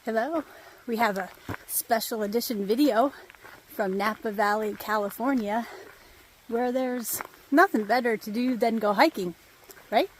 Hello, we have a special edition video from Napa Valley, California, where there's nothing better to do than go hiking, right?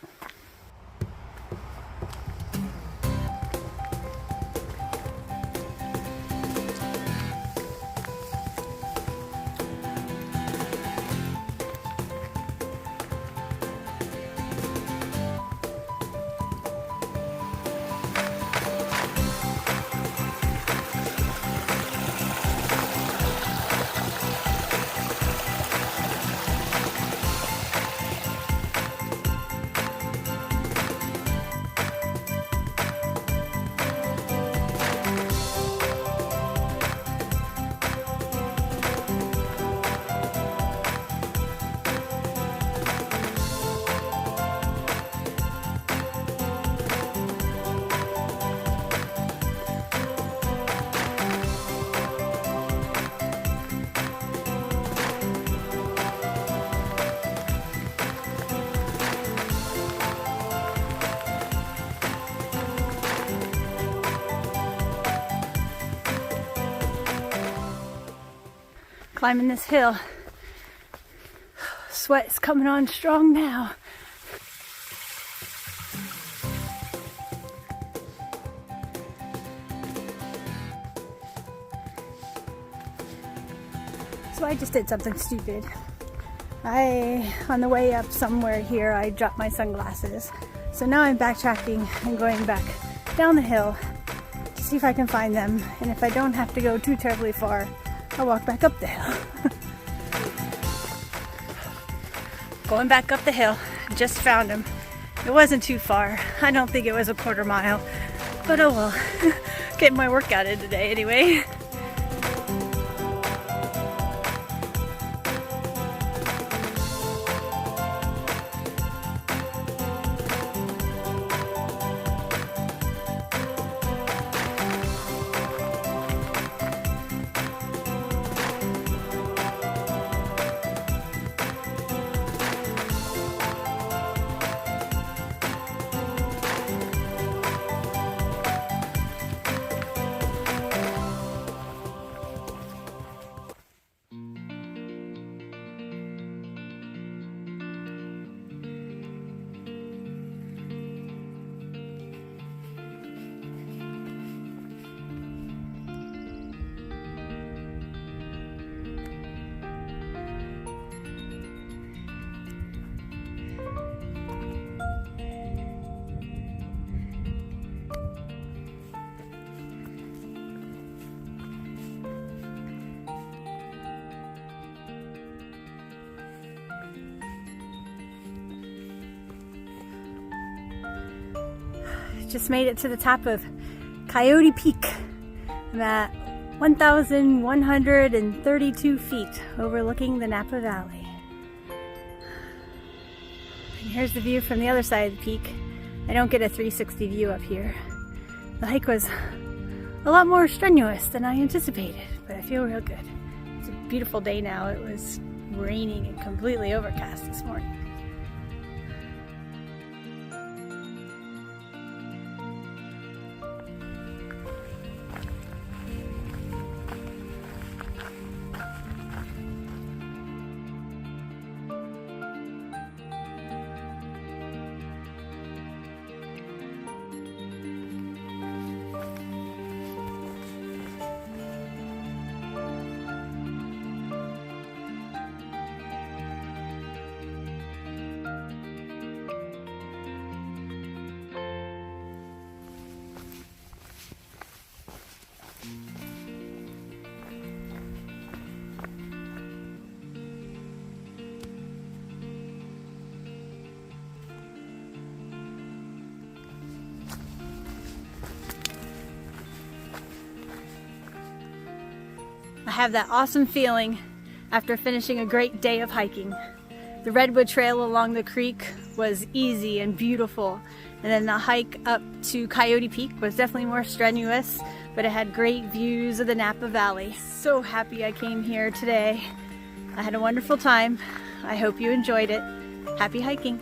Climbing this hill. Sweat is coming on strong now. So I just did something stupid. On the way up somewhere here, I dropped my sunglasses. So now I'm backtracking and going back down the hill to see if I can find them. And if I don't have to go too terribly far, I'll walk back up the hill. Going back up the hill, just found him. It wasn't too far. I don't think it was a quarter mile, but oh well. Getting my workout in today anyway. Just made it to the top of Coyote Peak. I'm at 1,132 feet overlooking the Napa Valley. And here's the view from the other side of the peak. I don't get a 360 view up here. The hike was a lot more strenuous than I anticipated, but I feel real good. It's a beautiful day now. It was raining and completely overcast this morning. I have that awesome feeling after finishing a great day of hiking. The redwood trail along the creek was easy and beautiful, and then the hike up to Coyote Peak was definitely more strenuous, but it had great views of the Napa Valley. So happy I came here today. I had a wonderful time. I hope you enjoyed it. Happy hiking.